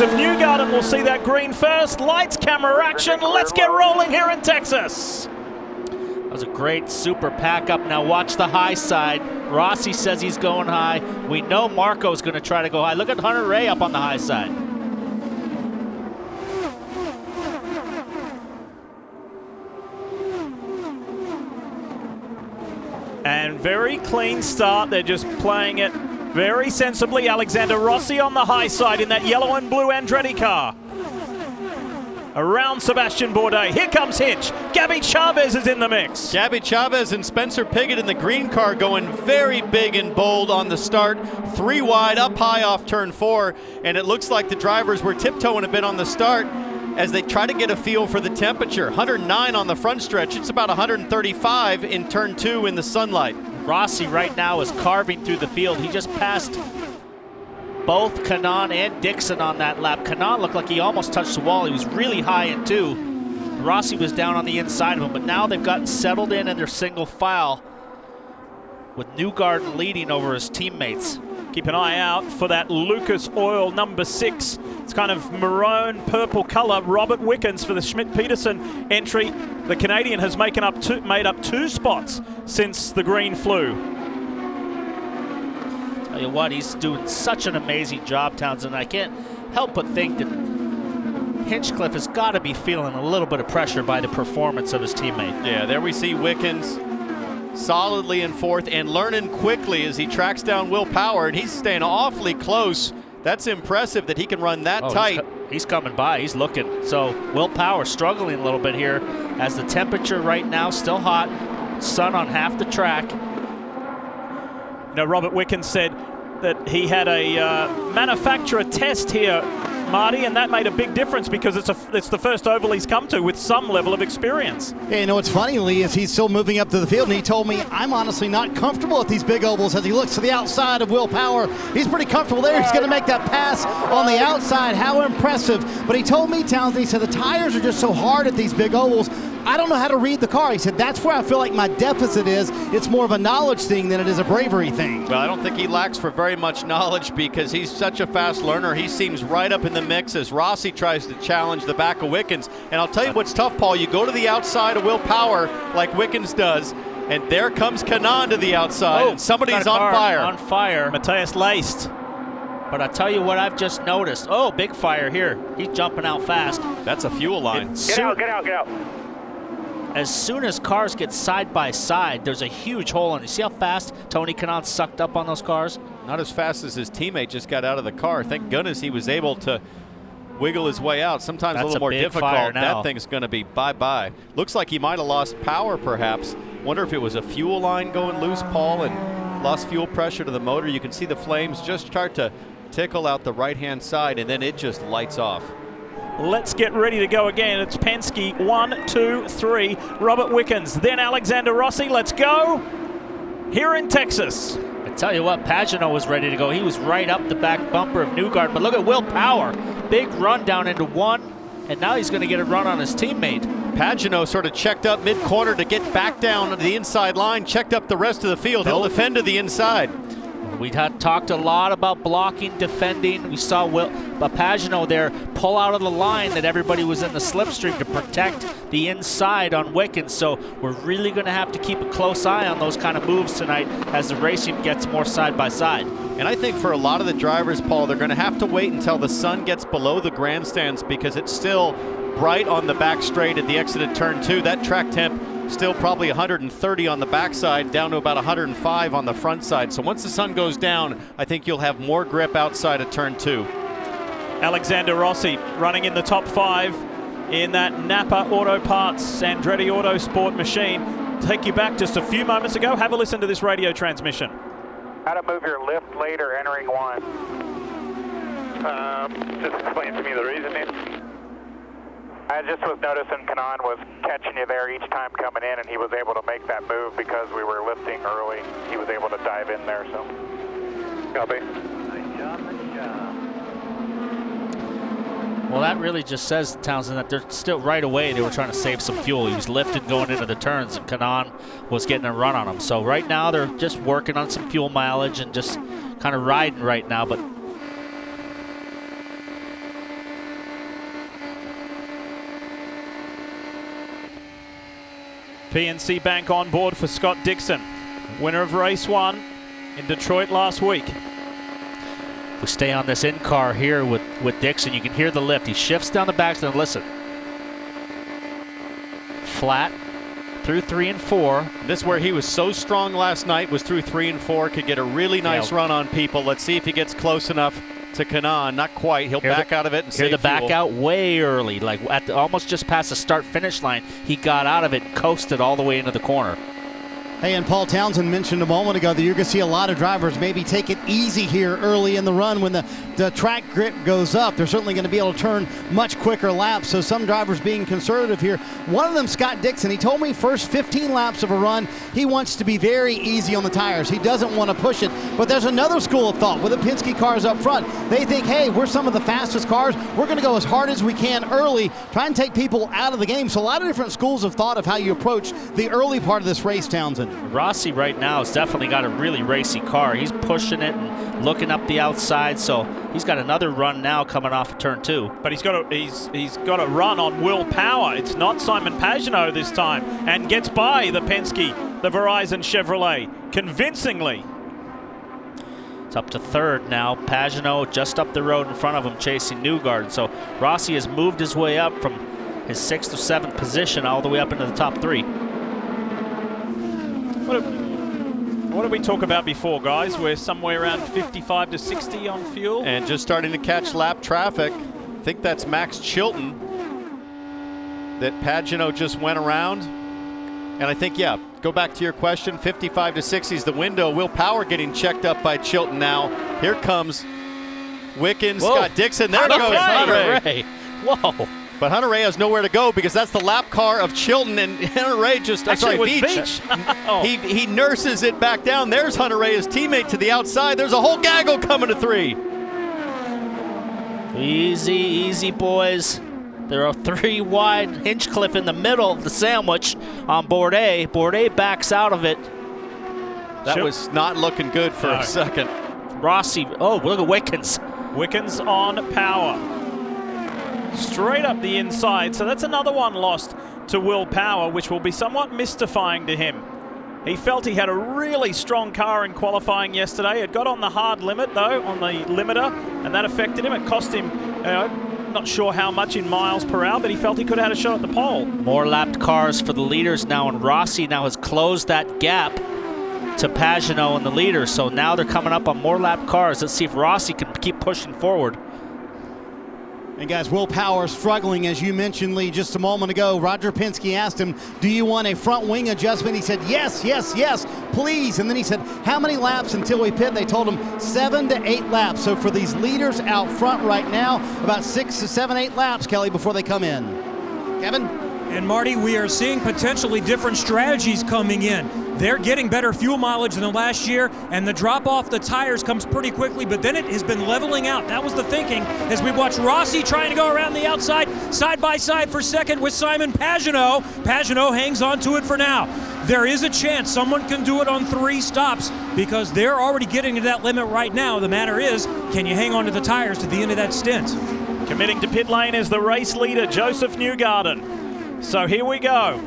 Josef Newgarden will see that green first. Lights, camera, action. Let's get rolling here in Texas. That was a great super pack up. Now watch the high side. Rossi says he's going high. We know Marco's going to try to go high. Look at Hunter Ray up on the high side. And very clean start. They're just playing it very sensibly. Alexander Rossi on the high side in that yellow and blue Andretti car. Around Sebastian Bourdais. Here comes Hinch. Gabby Chavez is in the mix. Gabby Chavez and Spencer Pigot in the green car going very big and bold on the start. 3 wide, up high off turn 4. And it looks like the drivers were tiptoeing a bit on the start as they try to get a feel for the temperature. 109 on the front stretch. It's about 135 in turn 2 in the sunlight. Rossi right now is carving through the field. He just passed both Kanaan and Dixon on that lap. Kanaan looked like he almost touched the wall. He was really high in 2. Rossi was down on the inside of him, but now they've gotten settled in their single file with Newgarden leading over his teammates. Keep an eye out for that Lucas Oil number 6. It's kind of maroon purple color. Robert Wickens for the Schmidt-Peterson entry. The Canadian has made up 2 spots since the green flew. Tell you what, he's doing such an amazing job, Townsend. I can't help but think that Hinchcliffe has got to be feeling a little bit of pressure by the performance of his teammate. Yeah, there we see Wickens solidly in 4th and learning quickly as he tracks down Will Power, and he's staying awfully close. That's impressive that he can run that tight. He's coming by, he's looking. So Will Power struggling a little bit here as the temperature right now still hot, sun on half the track. You know, Robert Wickens said that he had a manufacturer test here, Marty, and that made a big difference because it's the first oval he's come to with some level of experience. Yeah, you know what's funny, Lee, is he's still moving up to the field, and he told me, I'm honestly not comfortable at these big ovals. As he looks to the outside of Will Power, he's pretty comfortable there. He's going to make that pass on the outside. How impressive. But he told me, Townsend, he said the tires are just so hard at these big ovals. I don't know how to read the car. He said, that's where I feel like my deficit is. It's more of a knowledge thing than it is a bravery thing. Well, I don't think he lacks for very much knowledge because he's such a fast learner. He seems right up in the mix as Rossi tries to challenge the back of Wickens. And I'll tell you what's tough, Paul. You go to the outside of Will Power like Wickens does, and there comes Kanaan to the outside, and somebody's on fire. On fire. Matthias Laced. But I tell you what I've just noticed. Oh, big fire here. He's jumping out fast. That's a fuel line. Get out. As soon as cars get side by side, there's a huge hole in it. See how fast Tony Kanaan sucked up on those cars? Not as fast as his teammate just got out of the car. Thank goodness he was able to wiggle his way out. Sometimes a little more difficult. That thing's going to be bye-bye. Looks like he might have lost power, perhaps. Wonder if it was a fuel line going loose, Paul, and lost fuel pressure to the motor. You can see the flames just start to tickle out the right-hand side, and then it just lights off. Let's get ready to go again. It's Penske, 1, 2, 3. Robert Wickens, then Alexander Rossi. Let's go here in Texas. I tell you what, Pagenaud was ready to go. He was right up the back bumper of Newgarden. But look at Will Power. Big run down into 1, and now he's going to get a run on his teammate. Pagenaud sort of checked up mid-corner to get back down to the inside line, checked up the rest of the field. He'll defend to the inside. We had talked a lot about blocking, defending. We saw Pagenaud there pull out of the line that everybody was in the slipstream to protect the inside on Wickens. So we're really going to have to keep a close eye on those kind of moves tonight as the racing gets more side by side. And I think for a lot of the drivers, Paul, they're going to have to wait until the sun gets below the grandstands because it's still bright on the back straight at the exit of turn 2. That track temp still probably 130 on the backside, down to about 105 on the front side. So once the sun goes down, I think you'll have more grip outside of turn 2. Alexander Rossi running in the top 5 in that Napa Auto Parts Andretti Autosport machine. Take you back just a few moments ago. Have a listen to this radio transmission. How to move your lift later entering 1. Just explain to me the reasoning. I just was noticing Kanaan was catching you there each time coming in, and he was able to make that move because we were lifting early. He was able to dive in there, so. Copy. Nice job. Well, that really just says, Townsend, that they're still right away they were trying to save some fuel. He was lifted going into the turns, and Kanaan was getting a run on him. So right now they're just working on some fuel mileage and just kind of riding right now. But PNC Bank on board for Scott Dixon, winner of race 1 in Detroit last week. We stay on this in-car here with Dixon. You can hear the lift. He shifts down the backstone. Listen. Flat through 3 and 4. This is where he was so strong last night, was through 3 and 4, could get a really nice run on people. Let's see if he gets close enough to Kanaan. Not quite. He'll back out of it and save the fuel. back out way early, like almost just past the start-finish line. He got out of it, coasted all the way into the corner. Hey, and Paul Townsend mentioned a moment ago that you're going to see a lot of drivers maybe take it easy here early in the run when the track grip goes up. They're certainly going to be able to turn much quicker laps, so some drivers being conservative here. One of them, Scott Dixon, he told me first 15 laps of a run, he wants to be very easy on the tires. He doesn't want to push it, but there's another school of thought with the Penske cars up front. They think, hey, we're some of the fastest cars. We're going to go as hard as we can early, try and take people out of the game. So a lot of different schools of thought of how you approach the early part of this race, Townsend. Rossi right now has definitely got a really racy car. He's pushing it and looking up the outside, so he's got another run now coming off of turn 2. But he's got a run on Will Power. It's not Simon Pagenaud this time, and gets by the Penske, the Verizon Chevrolet, convincingly. It's up to third now. Pagenaud just up the road in front of him chasing Newgarden. So Rossi has moved his way up from his 6th or 7th position all the way up into the top 3. What did we talk about before, guys? We're somewhere around 55 to 60 on fuel. And just starting to catch lap traffic. I think that's Max Chilton that Pagenaud just went around. And I think, yeah, go back to your question, 55 to 60 is the window. Will Power getting checked up by Chilton now. Here comes Wickens, Scott Dixon. There goes Hunter-Reay. Whoa. But Hunter-Reay has nowhere to go because that's the lap car of Chilton, and Hunter-Reay just, Veach. Oh. He nurses it back down. There's Hunter-Reay, his teammate, to the outside. There's a whole gaggle coming to 3. Easy, easy, boys. There are 3 wide, Hinchcliffe in the middle of the sandwich on Bourdais. Bourdais backs out of it. That was not looking good for a second. Rossi, oh, look at Wickens. Wickens on Power. Straight up the inside, so that's another one lost to Will Power, which will be somewhat mystifying to him. He felt he had a really strong car in qualifying yesterday. It got on the hard limit, though, on the limiter, and that affected him. It cost him, not sure how much in miles per hour, but he felt he could have had a shot at the pole. More lapped cars for the leaders now, and Rossi now has closed that gap to Pagenaud and the leaders, so now they're coming up on more lapped cars. Let's see if Rossi can keep pushing forward. And guys, Will Power struggling, as you mentioned, Lee, just a moment ago. Roger Penske asked him, do you want a front wing adjustment? He said, yes, yes, yes, please. And then he said, how many laps until we pit? They told him 7 to 8 laps. So for these leaders out front right now, about 6 to 7, 8 laps, Kelly, before they come in. Kevin? And Marty, we are seeing potentially different strategies coming in. They're getting better fuel mileage than the last year, and the drop off the tires comes pretty quickly, but then it has been leveling out. That was the thinking as we watch Rossi trying to go around the outside, side by side for second with Simon Pagenaud. Pagenaud hangs on to it for now. There is a chance someone can do it on 3 stops because they're already getting to that limit right now. The matter is, can you hang on to the tires to the end of that stint? Committing to pit lane is the race leader, Josef Newgarden. So here we go.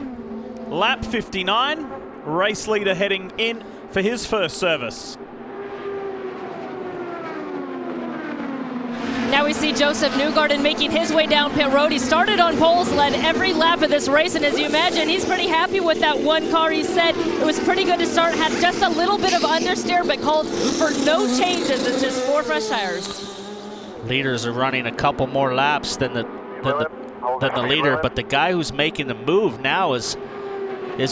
Lap 59. Race leader heading in for his first service. Now we see Josef Newgarden making his way down pit road. He started on poles, led every lap of this race, and as you imagine, he's pretty happy with that one car. He said it was pretty good to start, had just a little bit of understeer, but called for no changes. It's just 4 fresh tires. Leaders are running a couple more laps than the leader, but the guy who's making the move now is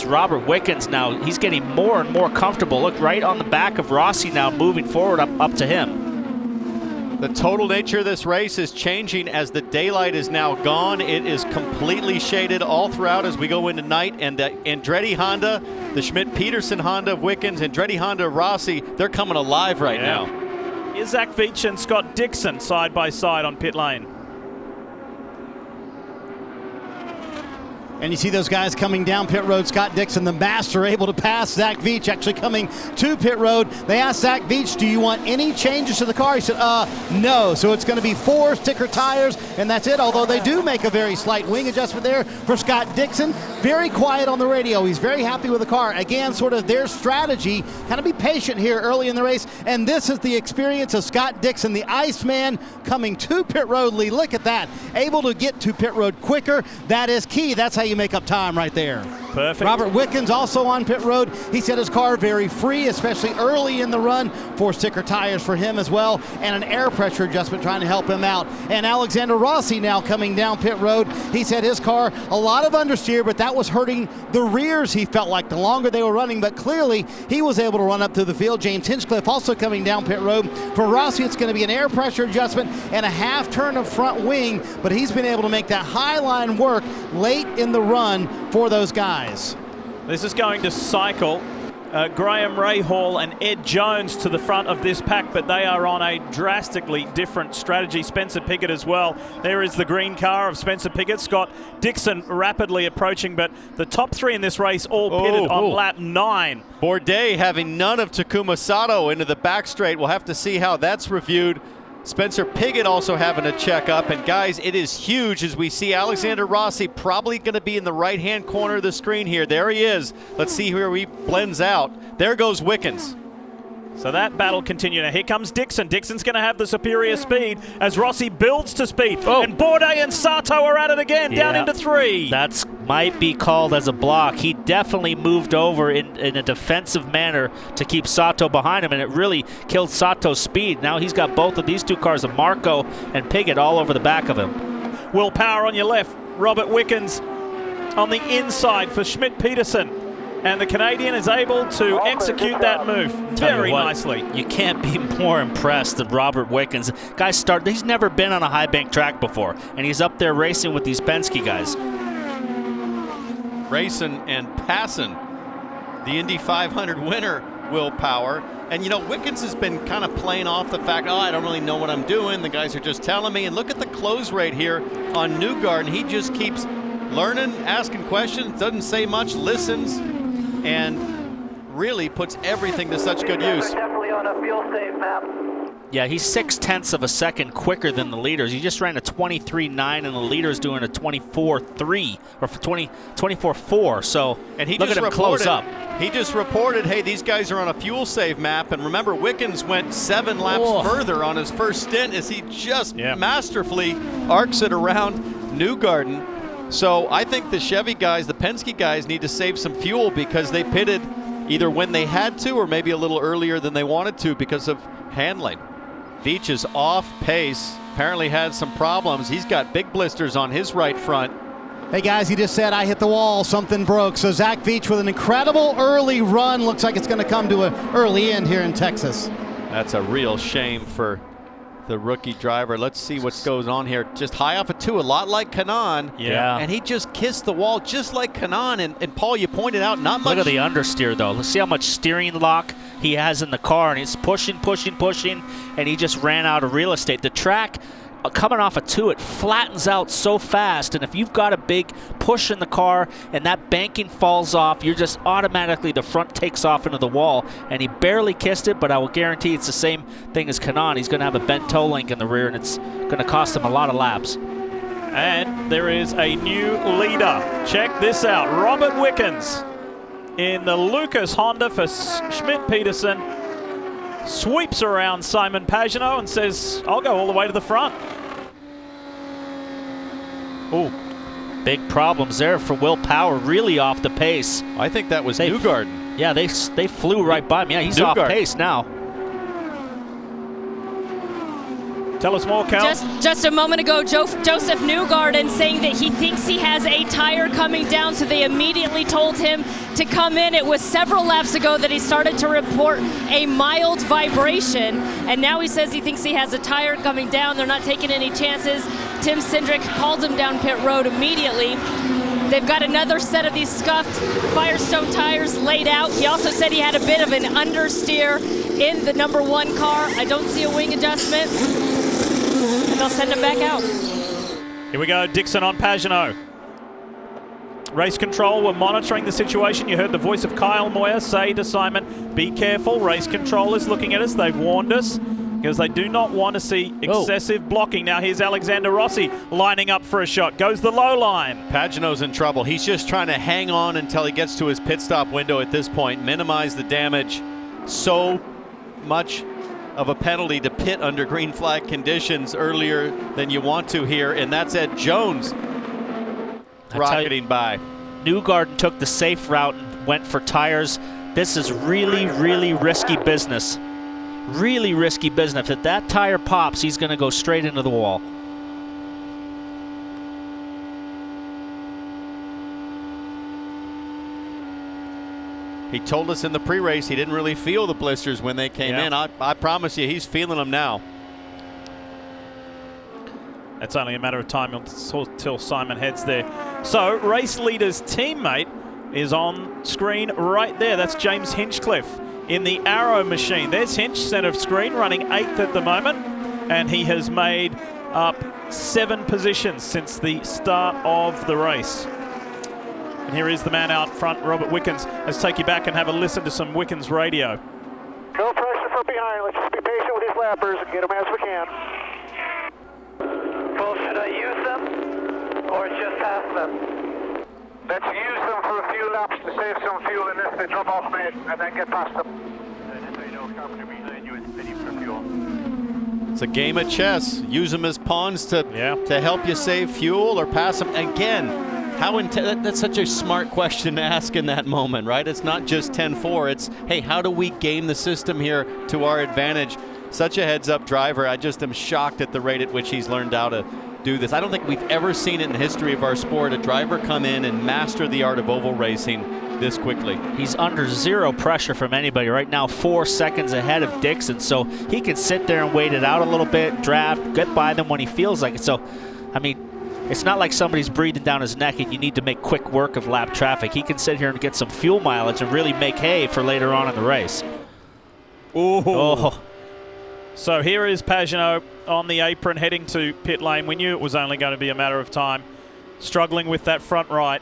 Robert Wickens. Now he's getting more and more comfortable. Look, right on the back of Rossi now, moving forward up to him. The total nature of this race is changing as the daylight is now gone. It is completely shaded all throughout as we go into night, and the Andretti Honda, the Schmidt-Peterson Honda of Wickens, Andretti Honda of Rossi, they're coming alive right now. Zach Veach and Scott Dixon side by side on pit lane. And you see those guys coming down pit road. Scott Dixon, the master, able to pass Zach Veach, actually coming to pit road. They asked Zach Veach, do you want any changes to the car? He said, no. So it's going to be 4 sticker tires, and that's it. Although they do make a very slight wing adjustment there for Scott Dixon. Very quiet on the radio. He's very happy with the car. Again, sort of their strategy, kind of be patient here early in the race. And this is the experience of Scott Dixon, the Iceman, coming to pit road. Lee, look at that. Able to get to pit road quicker. That is key. That's how you make up time right there. Perfect. Robert Wickens also on pit road. He said his car very free, especially early in the run. 4 sticker tires for him as well, and an air pressure adjustment trying to help him out. And Alexander Rossi now coming down pit road. He said his car, a lot of understeer, but that was hurting the rears, he felt like, the longer they were running, but clearly he was able to run up through the field. James Hinchcliffe also coming down pit road. For Rossi, it's going to be an air pressure adjustment and a half turn of front wing, but he's been able to make that high line work late in the run for those guys. This is going to cycle Graham Rahal and Ed Jones to the front of this pack, but they are on a drastically different strategy. Spencer Pigot as well. There is the green car of Spencer Pigot. Scott Dixon rapidly approaching, but the top 3 in this race all pitted on lap 9. Bourdais having none of Takuma Sato into the back straight. We'll have to see how that's reviewed. Spencer Pigot also having a checkup. And guys, it is huge as we see Alexander Rossi probably going to be in the right-hand corner of the screen here. There he is. Let's see where he blends out. There goes Wickens. So that battle continued. Now here comes Dixon. Dixon's going to have the superior speed as Rossi builds to speed. And Bourdais and Sato are at it again, down into 3. That's might be called as a block. He definitely moved over in a defensive manner to keep Sato behind him, and it really killed Sato's speed. Now he's got both of these 2 cars of Marco and Pigot all over the back of him. Will Power on your left. Robert Wickens on the inside for Schmidt-Peterson. And the Canadian is able to execute that move very nicely. You can't be more impressed than Robert Wickens. He's never been on a high bank track before, and he's up there racing with these Penske guys. Racing and passing the Indy 500 winner, Will Power. And, you know, Wickens has been kind of playing off the fact, I don't really know what I'm doing. The guys are just telling me. And look at the close rate here on Newgarden. He just keeps learning, asking questions, doesn't say much, listens, and really puts everything to such good use. Definitely on a feel safe map. Yeah, he's 0.6 of a second quicker than the leaders. He just ran a 23.9, and the leader's doing a 24.3 or 24.4. So, and he look just at him close up. He just reported, hey, these guys are on a fuel save map. And remember, Wickens went 7 laps further on his first stint as he just masterfully arcs it around Newgarden. So I think the Chevy guys, the Penske guys, need to save some fuel because they pitted either when they had to or maybe a little earlier than they wanted to because of handling. Veach is off pace, apparently had some problems. He's got big blisters on his right front. Hey guys, he just said, I hit the wall, something broke. So Zach Veach with an incredible early run. Looks like it's going to come to an early end here in Texas. That's a real shame for the rookie driver. Let's see what goes on here. Just high off of 2, a lot like Kanaan. Yeah. And he just kissed the wall just like Kanaan. And Paul, you pointed out not much. Look at the understeer, though. Let's see how much steering lock he has in the car. And he's pushing, and he just ran out of real estate. The track, coming off of 2, it flattens out so fast. And if you've got a big push in the car and that banking falls off, you're just automatically, the front takes off into the wall. And he barely kissed it, but I will guarantee it's the same thing as Kanaan. He's going to have a bent toe link in the rear, and it's going to cost him a lot of laps. And there is a new leader. Check this out. Robert Wickens in the Lucas Honda for Schmidt-Peterson sweeps around Simon Pagenaud and says, I'll go all the way to the front. Oh, big problems there for Will Power, really off the pace. I think that was Newgarden. Yeah, they flew right by him. Yeah, he's off pace now. Tell us more, Cal. Just a moment ago, Josef Newgarden saying that he thinks he has a tire coming down, so they immediately told him to come in. It was several laps ago that he started to report a mild vibration, and now he says he thinks he has a tire coming down. They're not taking any chances. Tim Cindric called him down pit road immediately. They've got another set of these scuffed Firestone tires laid out. He also said he had a bit of an understeer in the number 1 car. I don't see a wing adjustment. They'll send him back out. Here we go, Dixon on Pagenaud. Race control were monitoring the situation. You heard the voice of Kyle Moyer say to Simon, be careful, race control is looking at us. They've warned us because they do not want to see excessive blocking. Now here's Alexander Rossi lining up for a shot. Goes the low line. Pagano's in trouble. He's just trying to hang on until he gets to his pit stop window at this point, minimize the damage. So much of a penalty to pit under green flag conditions earlier than you want to here, and that's Ed Jones rocketing by. Newgarden took the safe route and went for tires. This is really, really risky business. Really risky business. If that tire pops, he's going to go straight into the wall. He told us in the pre-race he didn't really feel the blisters when they came in. I promise you he's feeling them now. It's only a matter of time until Simon heads there. So race leader's teammate is on screen right there. That's James Hinchcliffe in the Arrow machine. There's Hinch, center of screen, running 8th at the moment, and he has made up 7 positions since the start of the race. And here is the man out front, Robert Wickens. Let's take you back and have a listen to some Wickens radio. No pressure from behind. Let's just be patient with these lappers and get them as we can. Well, should I use them or just pass them? Let's use them for a few laps to save some fuel unless they drop off mid, and then get past them. It's a game of chess. Use them as pawns to help you save fuel or pass them. Again, that's such a smart question to ask in that moment, right? It's not just 10-4. It's, hey, how do we game the system here to our advantage? Such a heads-up driver. I just am shocked at the rate at which he's learned how to do this. I don't think we've ever seen it in the history of our sport, a driver come in and master the art of oval racing this quickly. He's under zero pressure from anybody. Right now, 4 seconds ahead of Dixon, so he can sit there and wait it out a little bit, draft, get by them when he feels like it. So, I mean, it's not like somebody's breathing down his neck and you need to make quick work of lap traffic. He can sit here and get some fuel mileage and really make hay for later on in the race. Ooh. Oh. So here is Pagano on the apron heading to pit lane. We knew it was only going to be a matter of time. Struggling with that front right.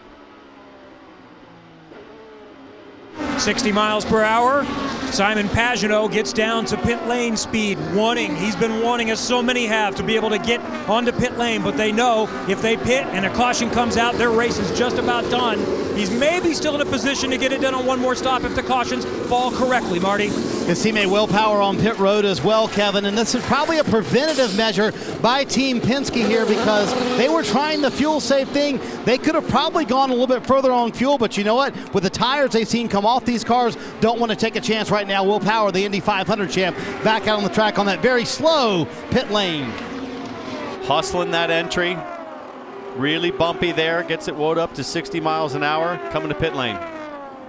60 miles per hour. Simon Pagano gets down to pit lane speed, he's been wanting, as so many have, to be able to get onto pit lane, but they know if they pit and a caution comes out, their race is just about done. He's maybe still in a position to get it done on one more stop if the cautions fall correctly, Marty. His teammate Will Power on pit road as well, Kevin, and this is probably a preventative measure by Team Penske here because they were trying the fuel save thing. They could have probably gone a little bit further on fuel, but you know what? With the tires they've seen come off these cars, don't want to take a chance right now. Will Power, the Indy 500 champ, back out on the track on that very slow pit lane. Hustling that entry. Really bumpy there. Gets it wound up to 60 miles an hour. Coming to pit lane.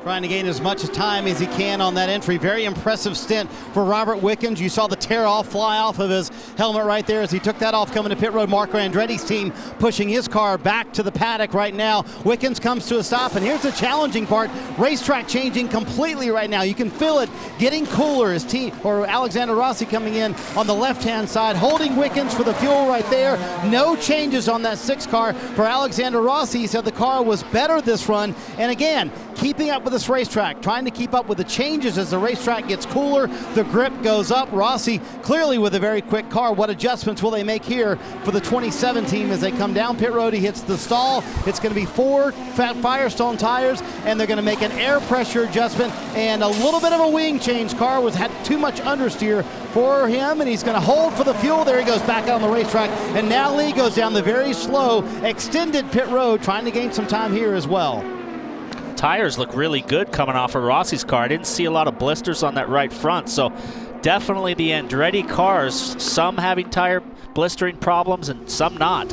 Trying to gain as much time as he can on that entry. Very impressive stint for Robert Wickens. You saw the tear-off fly off of his helmet right there as he took that off coming to pit road. Marco Andretti's team pushing his car back to the paddock right now. Wickens comes to a stop, and here's the challenging part. Racetrack changing completely right now. You can feel it getting cooler. His team, or Alexander Rossi coming in on the left-hand side, holding Wickens for the fuel right there. No changes on that 6 car for Alexander Rossi. He said the car was better this run, and again, keeping up with this racetrack, trying to keep up with the changes as the racetrack gets cooler, the grip goes up. Rossi clearly with a very quick car. What adjustments will they make here for the 27 team as they come down pit road? He hits the stall. It's going to be 4 fat Firestone tires, and they're going to make an air pressure adjustment and a little bit of a wing change. Car had too much understeer for him, and he's going to hold for the fuel. There he goes back out on the racetrack, and now Lee goes down the very slow extended pit road, trying to gain some time here as well. Tires look really good coming off of Rossi's car. I didn't see a lot of blisters on that right front, so definitely the Andretti cars, some having tire blistering problems and some not.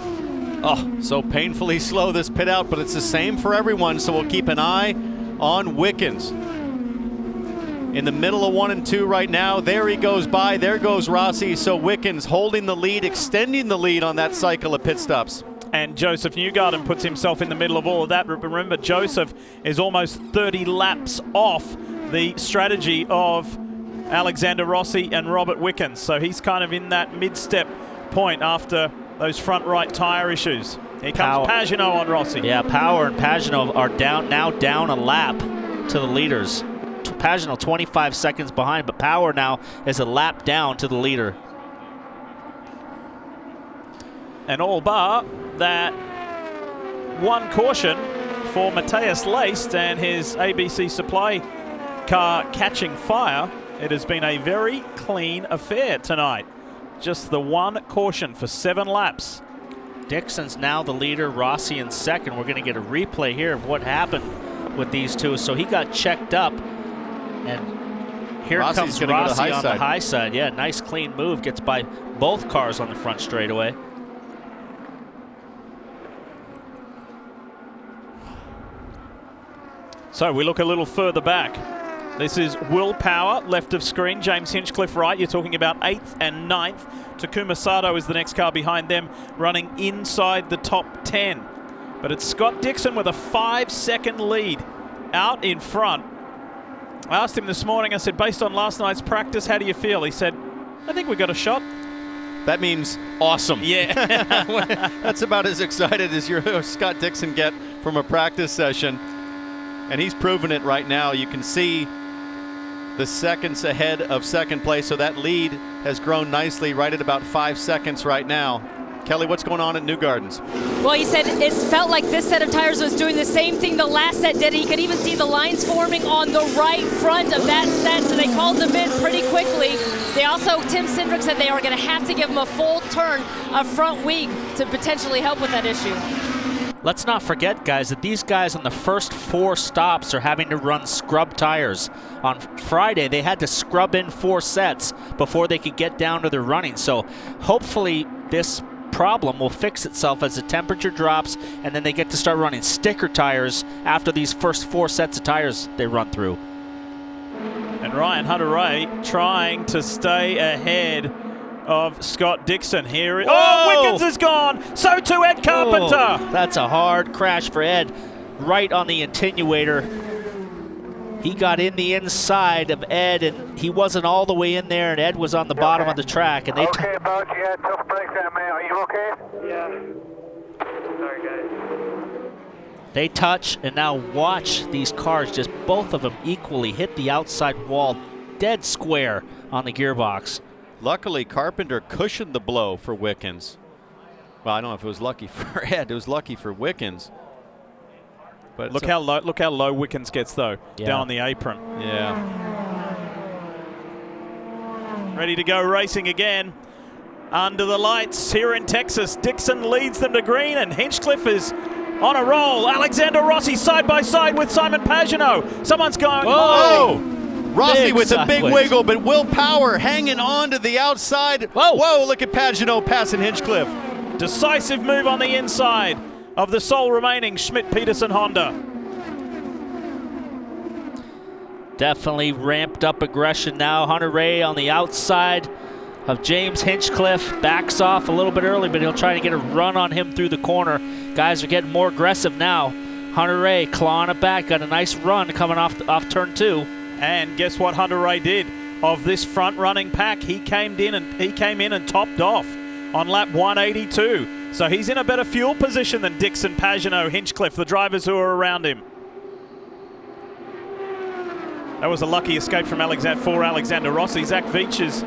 Oh, so painfully slow this pit out, but it's the same for everyone, so we'll keep an eye on Wickens. In the middle of 1 and 2 right now. There he goes by. There goes Rossi. So Wickens holding the lead, extending the lead on that cycle of pit stops. And Josef Newgarden puts himself in the middle of all of that. Remember, Josef is almost 30 laps off the strategy of Alexander Rossi and Robert Wickens. So he's kind of in that mid-step point after those front right tire issues. Here comes Pagano on Rossi. Yeah, Power and Pagano are down a lap to the leaders. Pagano 25 seconds behind, but Power now is a lap down to the leader. And all bar that one caution for Matthias Leist and his ABC Supply car catching fire. It has been a very clean affair tonight. Just the one caution for 7 laps. Dixon's now the leader, Rossi in second. We're going to get a replay here of what happened with these two. So he got checked up, and here comes Rossi on the high side. Yeah, nice clean move. Gets by both cars on the front straightaway. So we look a little further back. This is Will Power, left of screen. James Hinchcliffe right. You're talking about 8th and 9th. Takuma Sato is the next car behind them, running inside the top 10. But it's Scott Dixon with a 5-second lead out in front. I asked him this morning, I said, based on last night's practice, how do you feel? He said, I think we got a shot. That means awesome. Yeah. That's about as excited as your Scott Dixon get from a practice session. And he's proven it right now. You can see the seconds ahead of second place, so that lead has grown nicely right at about 5 seconds right now. Kelly, what's going on at Newgarden's? Well, he said it felt like this set of tires was doing the same thing the last set did. He could even see the lines forming on the right front of that set, so they called him in pretty quickly. They also, Tim Cindric said they are going to have to give him a full turn of front wing to potentially help with that issue. Let's not forget, guys, that these guys on the first 4 stops are having to run scrub tires. On Friday, they had to scrub in 4 sets before they could get down to their running. So hopefully this problem will fix itself as the temperature drops, and then they get to start running sticker tires after these first 4 sets of tires they run through. And Ryan Hunter-Reay trying to stay ahead of Scott Dixon here. Oh, Wickens is gone. So too Ed Carpenter. Oh, that's a hard crash for Ed, right on the attenuator. He got in the inside of Ed, and he wasn't all the way in there, and Ed was on the bottom of the track. And they okay, Bud, you had tough breaks there, man. Are you okay? Yeah. Sorry, guys. They touch, and now watch these cars, just both of them equally hit the outside wall, dead square on the gearbox. Luckily, Carpenter cushioned the blow for Wickens. Well, I don't know if it was lucky for Ed. It was lucky for Wickens. But look how low Wickens gets though, down on the apron. Yeah. Ready to go racing again. Under the lights here in Texas, Dixon leads them to green, and Hinchcliffe is on a roll. Alexander Rossi side by side with Simon Pagano. Someone's going. Oh! Rossi with a big wiggle, but Will Power hanging on to the outside. Whoa, look at Pagano passing Hinchcliffe. Decisive move on the inside of the sole remaining Schmidt-Peterson Honda. Definitely ramped up aggression now. Hunter-Reay on the outside of James Hinchcliffe. Backs off a little bit early, but he'll try to get a run on him through the corner. Guys are getting more aggressive now. Hunter-Reay clawing it back. Got a nice run coming off turn 2. And guess what Hunter-Reay did? Of this front-running pack, he came in and topped off on lap 182. So he's in a better fuel position than Dixon, Pagano, Hinchcliffe, the drivers who are around him. That was a lucky escape from Alexander Rossi. Zach Veach is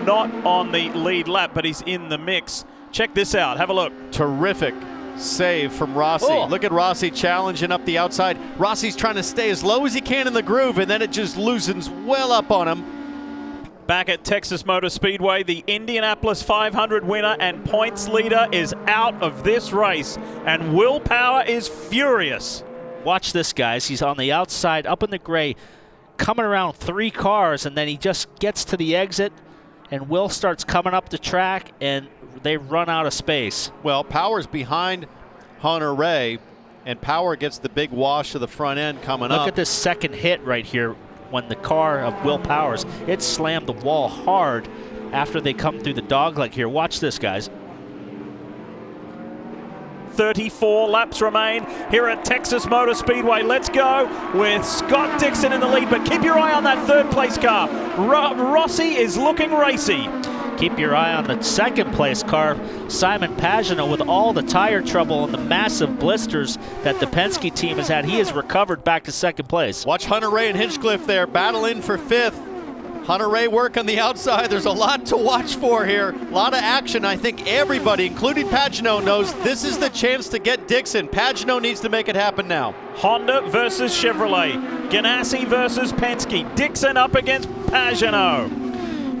not on the lead lap, but he's in the mix. Check this out. Have a look. Terrific save from Rossi. Oh. Look at Rossi challenging up the outside. Rossi's trying to stay as low as he can in the groove, and then it just loosens well up on him. Back at Texas Motor Speedway, the Indianapolis 500 winner and points leader is out of this race, and Will Power is furious. Watch this, guys. He's on the outside, up in the gray, coming around 3 cars, and then he just gets to the exit, and Will starts coming up the track, and they run out of space. Well, Power's behind Hunter-Reay, and Power gets the big wash of the front end coming up. Look at this second hit right here when the car of Will Powers, it slammed the wall hard after they come through the dogleg here. Watch this, guys. 34 laps remain here at Texas Motor Speedway. Let's go with Scott Dixon in the lead, but keep your eye on that third place car. Rossi is looking racy. Keep your eye on the second place car, Simon Pagenaud, with all the tire trouble and the massive blisters that the Penske team has had. He has recovered back to second place. Watch Hunter-Reay and Hinchcliffe there battling for 5th. Hunter-Reay work on the outside. There's a lot to watch for here. A lot of action. I think everybody, including Pagenaud, knows this is the chance to get Dixon. Pagenaud needs to make it happen now. Honda versus Chevrolet. Ganassi versus Penske. Dixon up against Pagenaud.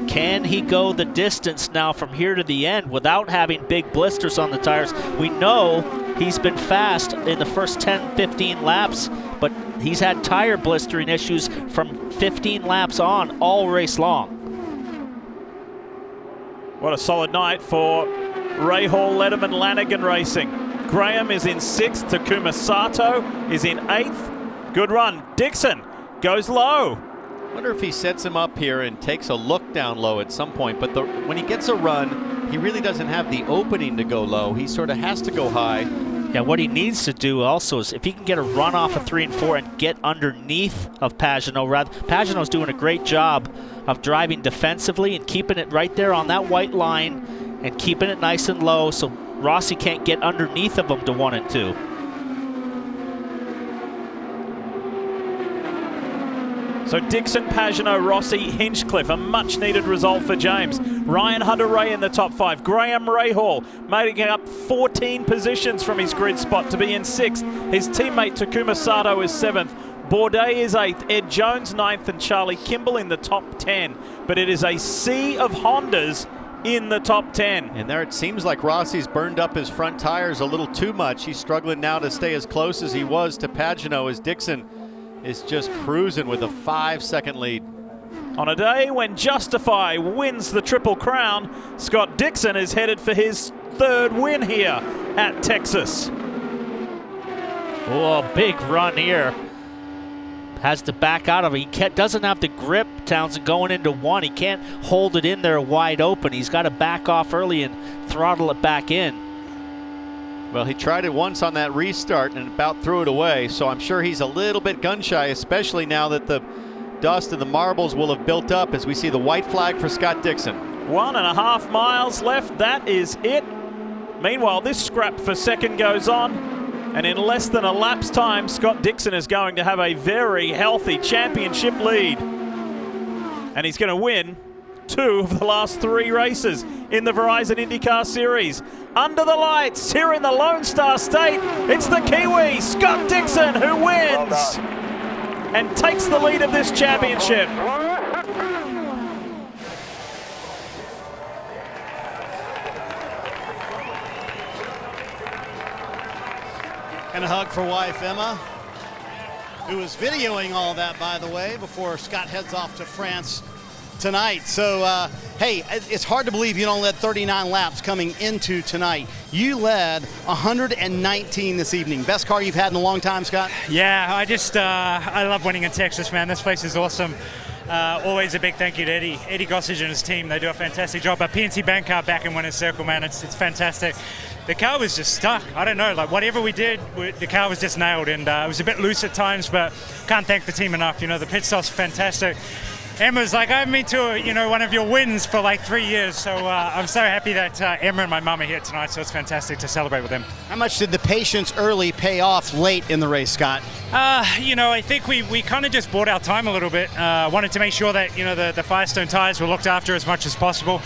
Can he go the distance now from here to the end without having big blisters on the tires? We know he's been fast in the first 10, 15 laps, but he's had tire blistering issues from 15 laps on all race long. What a solid night for Rahal, Letterman, Lanigan Racing. Graham is in 6th. Takuma Sato is in 8th. Good run. Dixon goes low. I wonder if he sets him up here and takes a look down low at some point, but when he gets a run, he really doesn't have the opening to go low. He sort of has to go high. Yeah, what he needs to do also is if he can get a run off of 3 and 4 and get underneath of Pagenaud. Pagenaud's doing a great job of driving defensively and keeping it right there on that white line and keeping it nice and low so Rossi can't get underneath of him to 1 and 2. So Dixon, Pagenaud, Rossi, Hinchcliffe, a much-needed result for James. Ryan Hunter-Reay in the top 5. Graham Rahal making up 14 positions from his grid spot to be in 6th. His teammate Takuma Sato is 7th. Bourdais is 8th. Ed Jones 9th, and Charlie Kimball in the top 10. But it is a sea of Hondas in the top 10. And there it seems like Rossi's burned up his front tires a little too much. He's struggling now to stay as close as he was to Pagenaud as Dixon is just cruising with a 5-second lead. On a day when Justify wins the Triple Crown, Scott Dixon is headed for his 3rd win here at Texas. Oh, big run here. Has to back out of it. He doesn't have the grip, Townsend, going into 1. He can't hold it in there wide open. He's got to back off early and throttle it back in. Well, he tried it once on that restart and about threw it away, so I'm sure he's a little bit gun-shy, especially now that the dust and the marbles will have built up as we see the white flag for Scott Dixon. 1.5 miles left, that is it. Meanwhile, this scrap for 2nd goes on, and in less than a lap's time, Scott Dixon is going to have a very healthy championship lead. And he's going to win 2 of the last 3 races in the Verizon IndyCar Series. Under the lights here in the Lone Star State, it's the Kiwi, Scott Dixon, who wins and takes the lead of this championship. And a hug for wife Emma, who is videoing all that, by the way, before Scott heads off to France tonight. So, hey, it's hard to believe you don't led 39 laps coming into tonight. You led 119 this evening. Best car you've had in a long time, Scott? Yeah, I love winning in Texas, man. This place is awesome. Always a big thank you to Eddie Gossage and his team. They do a fantastic job. A PNC Bank car back in winner's circle, man. It's fantastic. The car was just stuck. I don't know, like whatever we did, the car was just nailed, and it was a bit loose at times, but can't thank the team enough. You know, the pit stops are fantastic. Emma's like, I've been to one of your wins for like 3 years, so I'm so happy that Emma and my mum are here tonight, so it's fantastic to celebrate with them. How much did the patience early pay off late in the race, Scott? I think we kind of just bought our time a little bit. Wanted to make sure that, the Firestone tires were looked after as much as possible.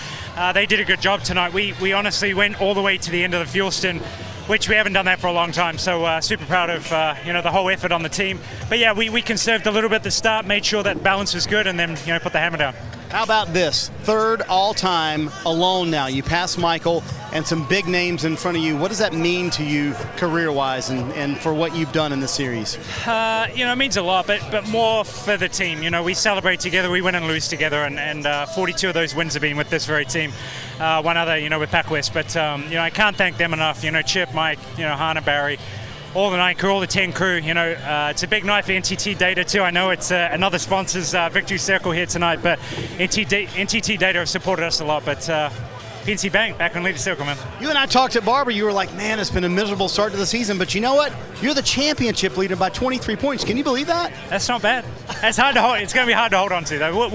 They did a good job tonight. We honestly went all the way to the end of the fuel stint, which we haven't done that for a long time. So super proud of the whole effort on the team. But yeah, we conserved a little bit at the start, made sure that balance was good, and then put the hammer down. How about this? 3rd all-time alone now. You passed Michael and some big names in front of you. What does that mean to you career-wise and for what you've done in the series? It means a lot, but more for the team. We celebrate together, we win and lose together, and 42 of those wins have been with this very team. One other, with PacWest. But, I can't thank them enough. Chip, Mike, Hannah, Barry, all the 9 crew, all the 10 crew. It's a big night for NTT Data too. I know it's another sponsor's victory circle here tonight, but NTT Data have supported us a lot. But PNC Bank back on leader circle, man. You and I talked at Barber. You were like, man, it's been a miserable start to the season. But you know what? You're the championship leader by 23 points. Can you believe that? That's not bad. That's hard to hold. It's going to be hard to hold on to, though.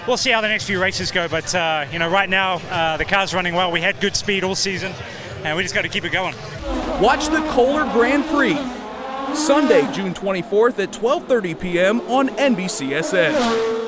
we'll see how the next few races go. But right now the car's running well. We had good speed all season, and we just got to keep it going. Watch the Kohler Grand Prix Sunday, June 24th at 12:30 p.m. on NBCSN.